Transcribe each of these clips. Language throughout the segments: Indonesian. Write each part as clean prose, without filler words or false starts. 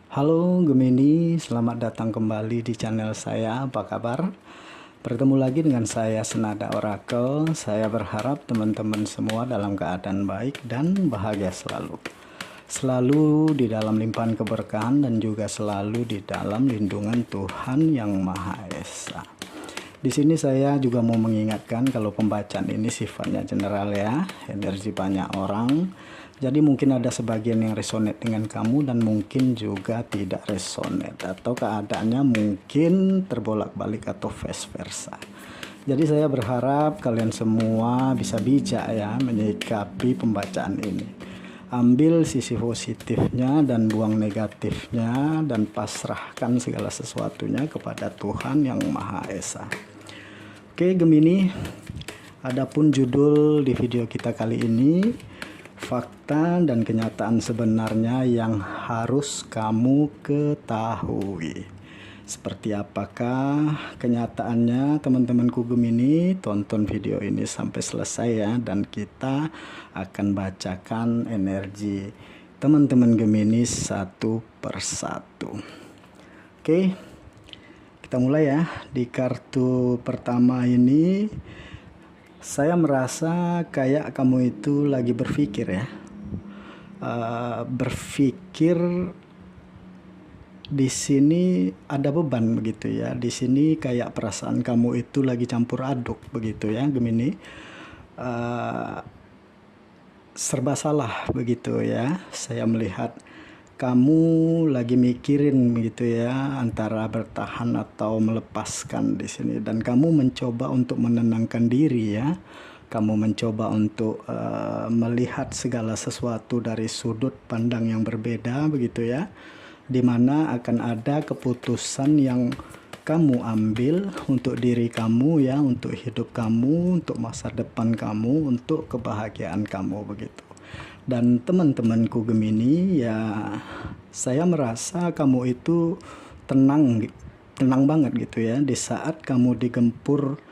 Halo Gemini, selamat datang kembali di channel saya. Apa kabar? Bertemu lagi dengan saya Senada Oracle. Saya berharap teman-teman semua dalam keadaan baik dan bahagia selalu. Selalu di dalam limpahan keberkahan dan juga selalu di dalam lindungan Tuhan Yang Maha Esa. Di sini saya juga mau mengingatkan kalau pembacaan ini sifatnya general ya, energi banyak orang. Jadi mungkin ada sebagian yang resonate dengan kamu dan mungkin juga tidak resonate atau keadaannya mungkin terbolak-balik atau vice versa. Jadi saya berharap kalian semua bisa bijak ya menyikapi pembacaan ini. Ambil sisi positifnya dan buang negatifnya dan pasrahkan segala sesuatunya kepada Tuhan Yang Maha Esa. Oke Gemini, adapun judul di video kita kali ini, fakta dan kenyataan sebenarnya yang harus kamu ketahui. Seperti apakah kenyataannya teman-temanku Gemini? Tonton video ini sampai selesai ya, dan kita akan bacakan energi teman-teman Gemini satu persatu. Oke, kita mulai ya. Di kartu pertama ini saya merasa kayak kamu itu lagi berpikir ya, berpikir di sini ada beban begitu ya. Di sini kayak perasaan kamu itu lagi campur aduk begitu ya Gemini, serba salah begitu ya. Saya melihat kamu lagi mikirin begitu ya antara bertahan atau melepaskan di sini, dan kamu mencoba untuk menenangkan diri ya. Kamu mencoba untuk melihat segala sesuatu dari sudut pandang yang berbeda begitu ya, dimana akan ada keputusan yang kamu ambil untuk diri kamu ya, untuk hidup kamu, untuk masa depan kamu, untuk kebahagiaan kamu begitu. Dan teman-temanku Gemini ya, saya merasa kamu itu tenang banget gitu ya, di saat kamu digempur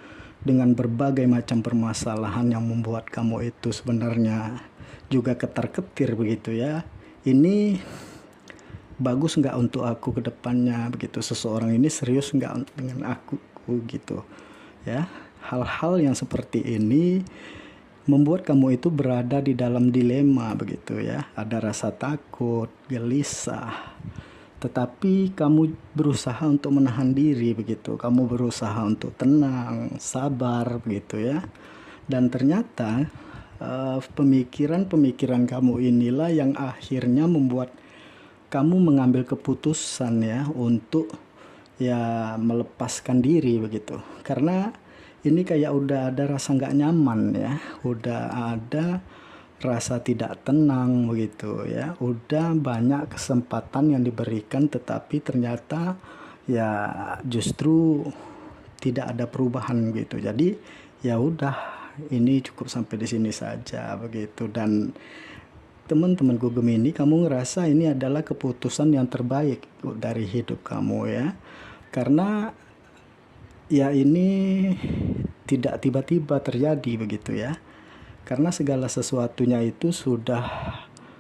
dengan berbagai macam permasalahan yang membuat kamu itu sebenarnya juga ketar-ketir begitu ya. Ini bagus nggak untuk aku ke depannya begitu, seseorang ini serius nggak dengan aku gitu ya. Hal-hal yang seperti ini membuat kamu itu berada di dalam dilema begitu ya. Ada rasa takut, gelisah, tetapi kamu berusaha untuk menahan diri begitu. Kamu berusaha untuk tenang, sabar begitu ya. Dan ternyata pemikiran-pemikiran kamu inilah yang akhirnya membuat kamu mengambil keputusan ya untuk ya melepaskan diri begitu. Karena ini kayak udah ada rasa nggak nyaman ya, udah ada rasa tidak tenang begitu ya, udah banyak kesempatan yang diberikan tetapi ternyata ya justru tidak ada perubahan gitu. Jadi ya udah, ini cukup sampai di sini saja begitu. Dan teman-temanku Gemini, kamu ngerasa ini adalah keputusan yang terbaik dari hidup kamu ya, karena ya ini tidak tiba-tiba terjadi begitu ya, karena segala sesuatunya itu sudah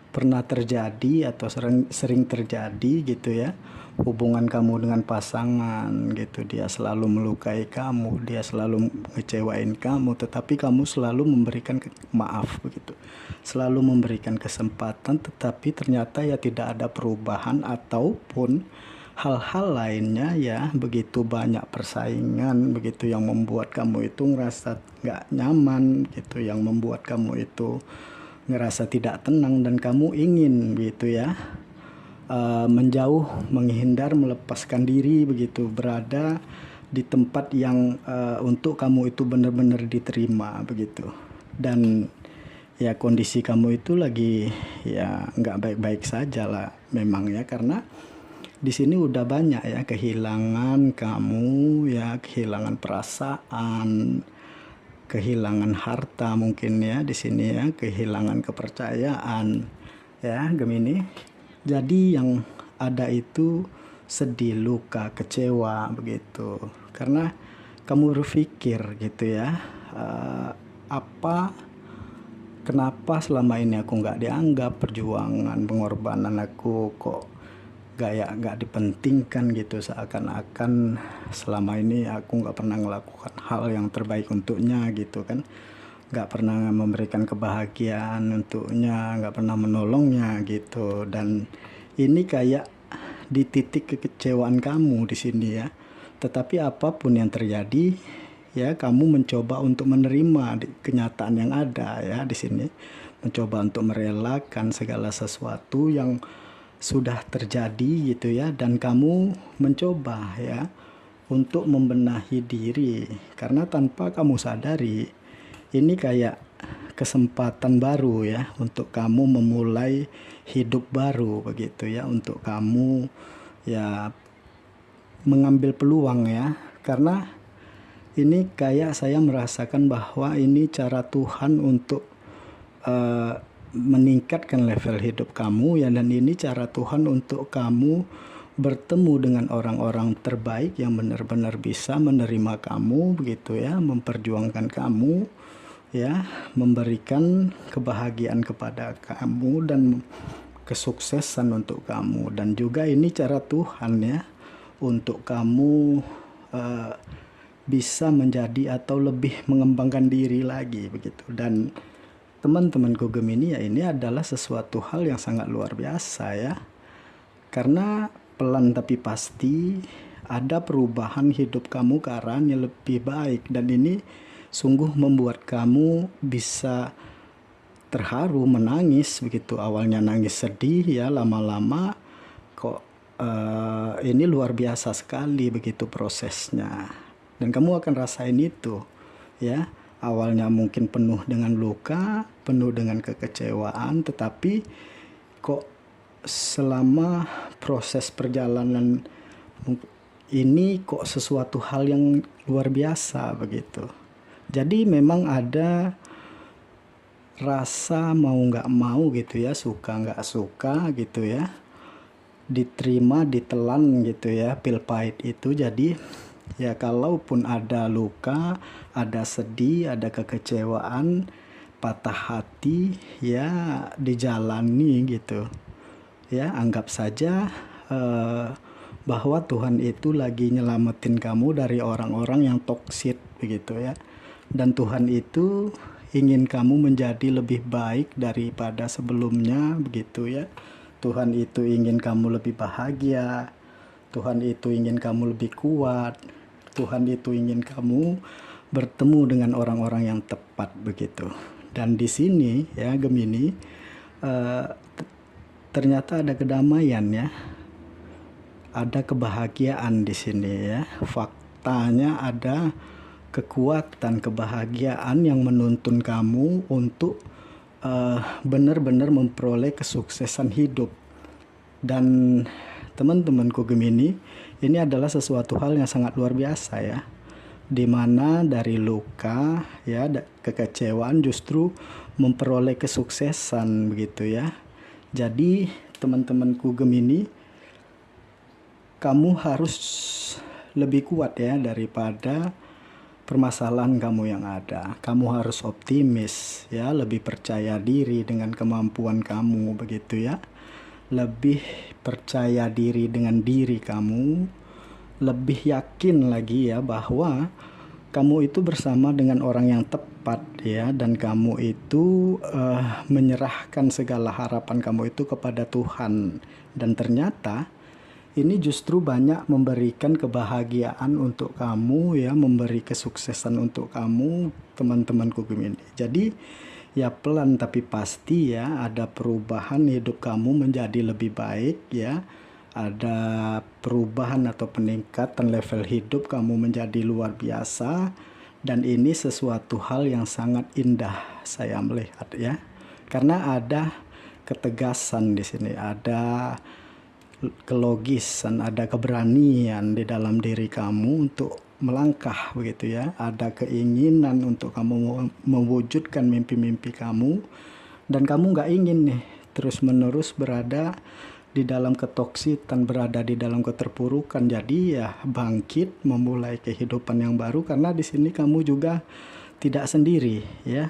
pernah terjadi atau sering terjadi gitu ya. Hubungan kamu dengan pasangan gitu, dia selalu melukai kamu, dia selalu ngecewain kamu, tetapi kamu selalu memberikan maaf begitu, selalu memberikan kesempatan, tetapi ternyata ya tidak ada perubahan ataupun hal-hal lainnya ya. Begitu banyak persaingan begitu yang membuat kamu itu ngerasa nggak nyaman gitu, yang membuat kamu itu ngerasa tidak tenang, dan kamu ingin gitu ya menjauh, menghindar, melepaskan diri begitu, berada di tempat yang untuk kamu itu benar-benar diterima begitu. Dan ya kondisi kamu itu lagi ya nggak baik-baik saja lah memang ya, karena di sini udah banyak ya kehilangan kamu ya, kehilangan perasaan, kehilangan harta mungkin ya di sini ya, kehilangan kepercayaan ya Gemini. Jadi yang ada itu sedih, luka, kecewa begitu, karena kamu berpikir gitu ya, kenapa selama ini aku nggak dianggap, perjuangan pengorbanan aku kok nggak dipentingkan gitu, seakan-akan selama ini aku nggak pernah melakukan hal yang terbaik untuknya gitu kan, nggak pernah memberikan kebahagiaan untuknya, nggak pernah menolongnya gitu. Dan ini kayak di titik kekecewaan kamu di sini ya. Tetapi apapun yang terjadi ya, kamu mencoba untuk menerima kenyataan yang ada ya di sini, mencoba untuk merelakan segala sesuatu yang sudah terjadi gitu ya, dan kamu mencoba ya untuk membenahi diri, karena tanpa kamu sadari ini kayak kesempatan baru ya untuk kamu memulai hidup baru begitu ya, untuk kamu ya mengambil peluang ya. Karena ini kayak saya merasakan bahwa ini cara Tuhan untuk meningkatkan level hidup kamu ya, dan ini cara Tuhan untuk kamu bertemu dengan orang-orang terbaik yang benar-benar bisa menerima kamu begitu ya, memperjuangkan kamu ya, memberikan kebahagiaan kepada kamu dan kesuksesan untuk kamu. Dan juga ini cara Tuhan ya untuk kamu bisa menjadi atau lebih mengembangkan diri lagi begitu. Dan teman-temanku Gemini ya, ini adalah sesuatu hal yang sangat luar biasa ya, karena pelan tapi pasti ada perubahan hidup kamu ke arah yang lebih baik. Dan ini sungguh membuat kamu bisa terharu, menangis begitu. Awalnya nangis sedih ya, lama-lama kok ini luar biasa sekali begitu prosesnya. Dan kamu akan rasain itu ya. Awalnya mungkin penuh dengan luka, penuh dengan kekecewaan, tetapi kok selama proses perjalanan ini kok sesuatu hal yang luar biasa begitu. Jadi memang ada rasa mau nggak mau gitu ya, suka nggak suka gitu ya, diterima ditelan gitu ya, pil pahit itu. Jadi ya kalaupun ada luka, ada sedih, ada kekecewaan, patah hati ya, dijalani gitu ya. Anggap saja bahwa Tuhan itu lagi nyelamatin kamu dari orang-orang yang toksik begitu ya. Dan Tuhan itu ingin kamu menjadi lebih baik daripada sebelumnya begitu ya. Tuhan itu ingin kamu lebih bahagia, Tuhan itu ingin kamu lebih kuat, Tuhan itu ingin kamu bertemu dengan orang-orang yang tepat begitu. Dan di sini ya Gemini, ternyata ada kedamaian ya, ada kebahagiaan di sini ya. Faktanya ada kekuatan, kebahagiaan yang menuntun kamu untuk benar-benar memperoleh kesuksesan hidup. Dan teman-temanku Gemini, ini adalah sesuatu hal yang sangat luar biasa ya, dimana dari luka ya, kekecewaan justru memperoleh kesuksesan begitu ya. Jadi teman-temanku Gemini, kamu harus lebih kuat ya daripada permasalahan kamu yang ada. Kamu harus optimis ya, lebih percaya diri dengan kemampuan kamu begitu ya, lebih percaya diri dengan diri kamu, lebih yakin lagi ya bahwa kamu itu bersama dengan orang yang tepat ya, dan kamu itu menyerahkan segala harapan kamu itu kepada Tuhan. Dan ternyata ini justru banyak memberikan kebahagiaan untuk kamu ya, memberi kesuksesan untuk kamu teman-temanku Gemini. Jadi ya pelan tapi pasti ya, ada perubahan hidup kamu menjadi lebih baik ya. Ada perubahan atau peningkatan level hidup kamu menjadi luar biasa. Dan ini sesuatu hal yang sangat indah saya melihat ya. Karena ada ketegasan di sini, ada kelogisan, ada keberanian di dalam diri kamu untuk melangkah begitu ya. Ada keinginan untuk kamu mewujudkan mimpi-mimpi kamu, dan kamu nggak ingin nih terus-menerus berada di dalam ketoksitan, berada di dalam keterpurukan. Jadi ya bangkit, memulai kehidupan yang baru, karena di sini kamu juga tidak sendiri ya.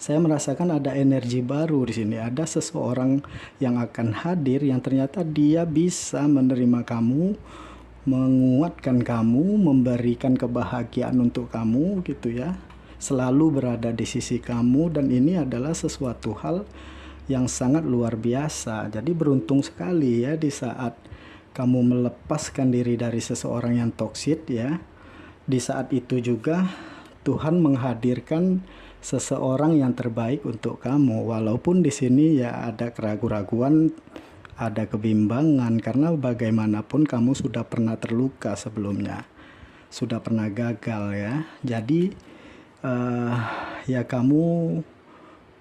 saya merasakan ada energi baru di sini. Ada seseorang yang akan hadir yang ternyata dia bisa menerima kamu, menguatkan kamu, memberikan kebahagiaan untuk kamu gitu ya. Selalu berada di sisi kamu, dan ini adalah sesuatu hal yang sangat luar biasa. Jadi beruntung sekali ya di saat kamu melepaskan diri dari seseorang yang toksik ya. Di saat itu juga Tuhan menghadirkan seseorang yang terbaik untuk kamu. Walaupun di sini ya ada keraguan-raguan, ada kebimbangan, karena bagaimanapun kamu sudah pernah terluka sebelumnya, sudah pernah gagal ya. Jadi ya kamu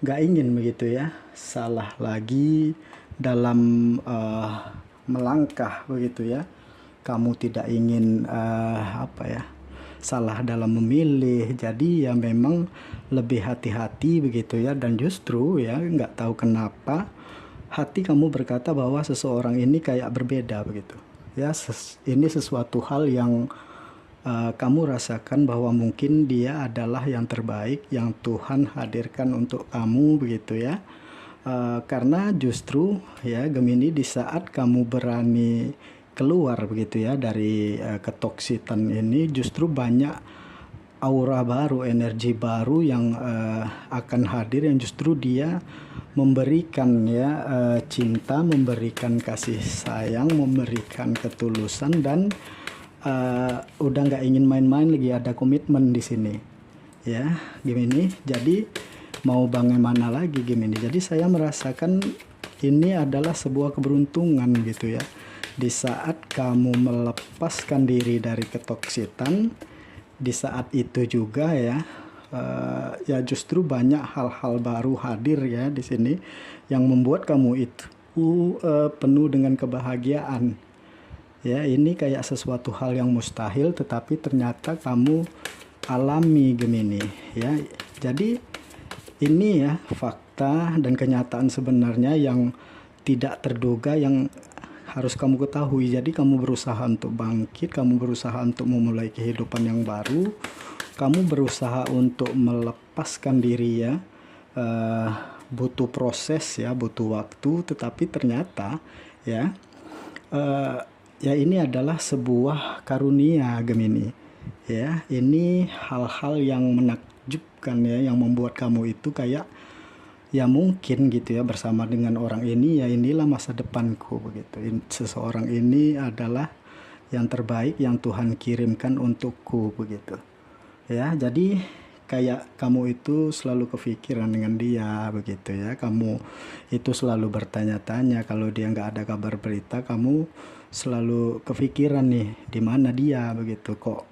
gak ingin begitu ya salah lagi dalam melangkah begitu ya. Kamu tidak ingin salah dalam memilih. Jadi ya memang lebih hati-hati begitu ya. Dan justru ya nggak tahu kenapa hati kamu berkata bahwa seseorang ini kayak berbeda begitu ya. Ini sesuatu hal yang kamu rasakan bahwa mungkin dia adalah yang terbaik yang Tuhan hadirkan untuk kamu begitu ya. Karena justru ya Gemini, di saat kamu berani keluar begitu ya dari ketoksitan ini, justru banyak aura baru, energi baru yang akan hadir, yang justru dia memberikan ya cinta, memberikan kasih sayang, memberikan ketulusan, dan udah nggak ingin main-main lagi, ada komitmen di sini ya Gemini. Jadi mau bagaimana lagi Gemini? Jadi saya merasakan ini adalah sebuah keberuntungan gitu ya. Di saat kamu melepaskan diri dari ketoksitan, di saat itu juga ya, ya justru banyak hal-hal baru hadir ya di sini yang membuat kamu itu penuh dengan kebahagiaan. Ya, ini kayak sesuatu hal yang mustahil, tetapi ternyata kamu alami Gemini ya. Jadi ini ya fakta dan kenyataan sebenarnya yang tidak terduga yang harus kamu ketahui. Jadi kamu berusaha untuk bangkit, kamu berusaha untuk memulai kehidupan yang baru, kamu berusaha untuk melepaskan diri ya. Butuh proses ya, butuh waktu, tetapi ternyata ya ya ini adalah sebuah karunia Gemini ya. Ini hal-hal yang menakjubkan ya, yang membuat kamu itu kayak ya mungkin gitu ya, bersama dengan orang ini ya inilah masa depanku begitu. Seseorang ini adalah yang terbaik yang Tuhan kirimkan untukku begitu ya. Jadi kayak kamu itu selalu kepikiran dengan dia begitu ya. Kamu itu selalu bertanya-tanya, kalau dia nggak ada kabar berita, kamu selalu kepikiran nih di mana dia begitu, kok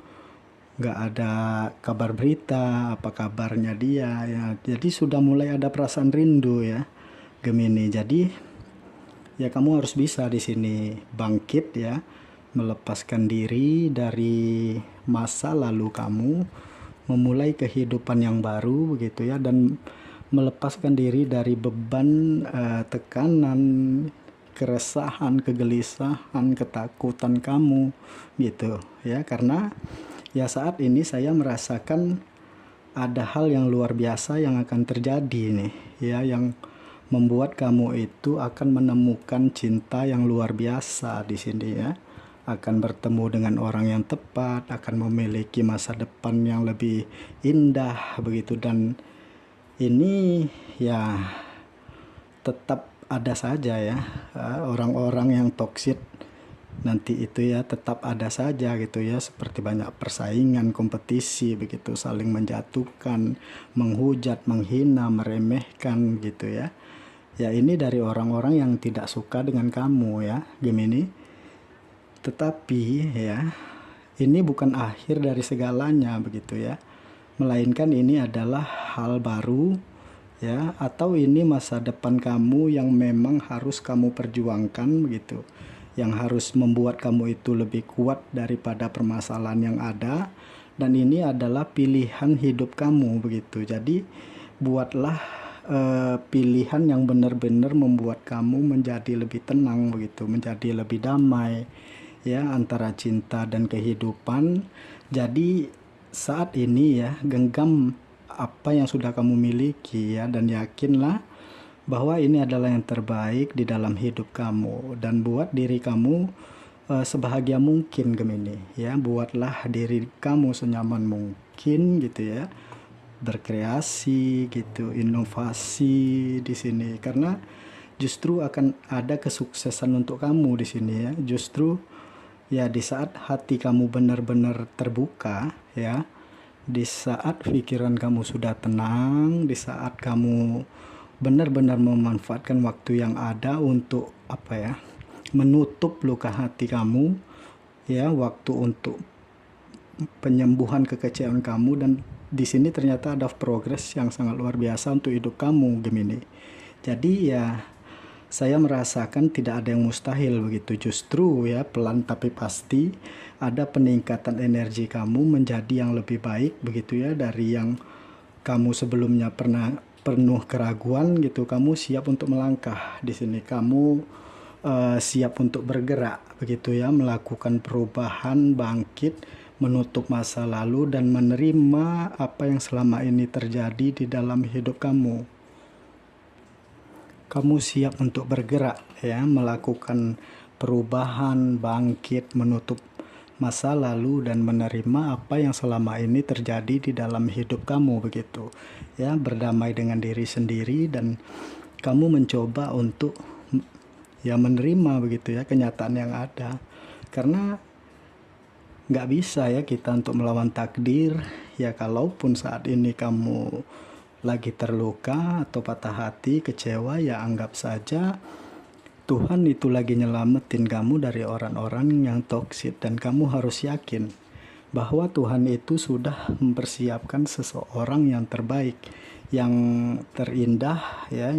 nggak ada kabar berita, apa kabarnya dia ya. Jadi sudah mulai ada perasaan rindu ya Gemini. Jadi ya kamu harus bisa di sini bangkit ya, melepaskan diri dari masa lalu kamu, memulai kehidupan yang baru begitu ya, dan melepaskan diri dari beban tekanan, keresahan, kegelisahan, ketakutan kamu gitu ya. Karena ya saat ini saya merasakan ada hal yang luar biasa yang akan terjadi nih ya, yang membuat kamu itu akan menemukan cinta yang luar biasa di sini ya. Akan bertemu dengan orang yang tepat, akan memiliki masa depan yang lebih indah begitu. Dan ini ya tetap ada saja ya orang-orang yang toksik nanti itu ya, tetap ada saja gitu ya, seperti banyak persaingan, kompetisi begitu, saling menjatuhkan, menghujat, menghina, meremehkan gitu ya. Ya ini dari orang-orang yang tidak suka dengan kamu ya Gemini. Tetapi ya ini bukan akhir dari segalanya begitu ya, melainkan ini adalah hal baru ya, atau ini masa depan kamu yang memang harus kamu perjuangkan begitu, yang harus membuat kamu itu lebih kuat daripada permasalahan yang ada. Dan ini adalah pilihan hidup kamu begitu. Jadi buatlah pilihan yang benar-benar membuat kamu menjadi lebih tenang begitu, menjadi lebih damai ya antara cinta dan kehidupan. Jadi saat ini ya genggam apa yang sudah kamu miliki ya, dan yakinlah bahwa ini adalah yang terbaik di dalam hidup kamu, dan buat diri kamu sebahagia mungkin Gemini ya. Buatlah diri kamu senyaman mungkin gitu ya, berkreasi gitu, inovasi di sini, karena justru akan ada kesuksesan untuk kamu di sini ya. Justru ya di saat hati kamu benar-benar terbuka ya, di saat pikiran kamu sudah tenang, di saat kamu benar-benar memanfaatkan waktu yang ada untuk apa ya, menutup luka hati kamu ya, waktu untuk penyembuhan kekecewaan kamu, dan di sini ternyata ada progres yang sangat luar biasa untuk hidup kamu Gemini. Jadi ya saya merasakan tidak ada yang mustahil begitu, justru ya pelan tapi pasti ada peningkatan energi kamu menjadi yang lebih baik begitu ya, dari yang kamu sebelumnya pernah penuh keraguan gitu, kamu siap untuk melangkah di sini, kamu siap untuk bergerak begitu ya, melakukan perubahan, bangkit, menutup masa lalu dan menerima apa yang selama ini terjadi di dalam hidup kamu. Kamu siap untuk bergerak ya, melakukan perubahan, bangkit, menutup masa lalu dan menerima apa yang selama ini terjadi di dalam hidup kamu begitu ya, berdamai dengan diri sendiri, dan kamu mencoba untuk ya menerima begitu ya kenyataan yang ada, karena nggak bisa ya kita untuk melawan takdir ya. Kalaupun saat ini kamu lagi terluka atau patah hati, kecewa, ya anggap saja Tuhan itu lagi nyelamatin kamu dari orang-orang yang toksik, dan kamu harus yakin bahwa Tuhan itu sudah mempersiapkan seseorang yang terbaik, yang terindah ya,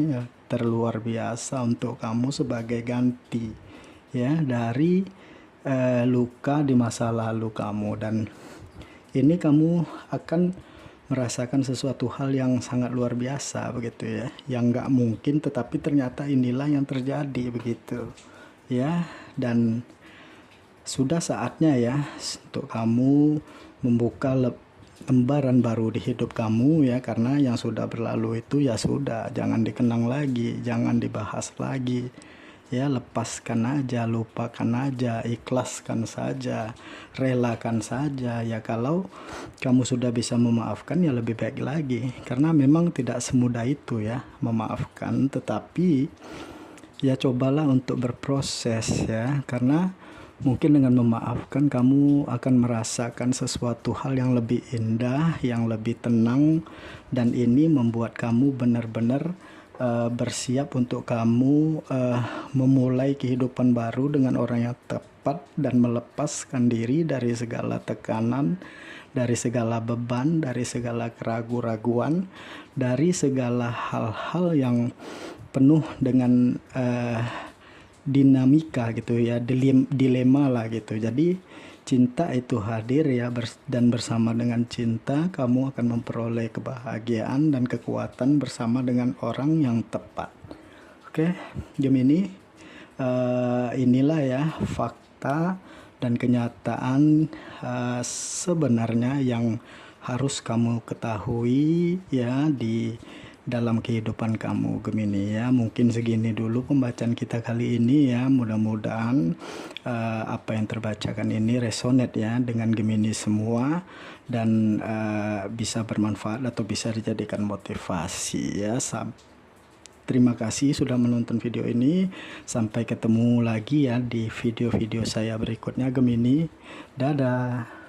terluar biasa untuk kamu sebagai ganti ya dari luka di masa lalu kamu, dan ini kamu akan merasakan sesuatu hal yang sangat luar biasa begitu ya, yang nggak mungkin tetapi ternyata inilah yang terjadi begitu ya. Dan sudah saatnya ya untuk kamu membuka lembaran baru di hidup kamu ya, karena yang sudah berlalu itu ya sudah, jangan dikenang lagi, jangan dibahas lagi ya, lepaskan aja, lupakan aja, ikhlaskan saja, relakan saja ya. Kalau kamu sudah bisa memaafkan ya lebih baik lagi, karena memang tidak semudah itu ya memaafkan, tetapi ya cobalah untuk berproses ya, karena mungkin dengan memaafkan kamu akan merasakan sesuatu hal yang lebih indah, yang lebih tenang, dan ini membuat kamu benar-benar bersiap untuk kamu memulai kehidupan baru dengan orang yang tepat, dan melepaskan diri dari segala tekanan, dari segala beban, dari segala keraguan-raguan, dari segala hal-hal yang penuh dengan dinamika gitu ya, dilema lah gitu. Jadi cinta itu hadir ya, dan bersama dengan cinta kamu akan memperoleh kebahagiaan dan kekuatan bersama dengan orang yang tepat. Oke, Gemini, inilah ya fakta dan kenyataan sebenarnya yang harus kamu ketahui ya di dalam kehidupan kamu Gemini ya. Mungkin segini dulu pembacaan kita kali ini ya, mudah-mudahan apa yang terbacakan ini resonate ya dengan Gemini semua, dan bisa bermanfaat atau bisa dijadikan motivasi ya. Terima kasih sudah menonton video ini, sampai ketemu lagi ya di video-video saya berikutnya Gemini. Dadah.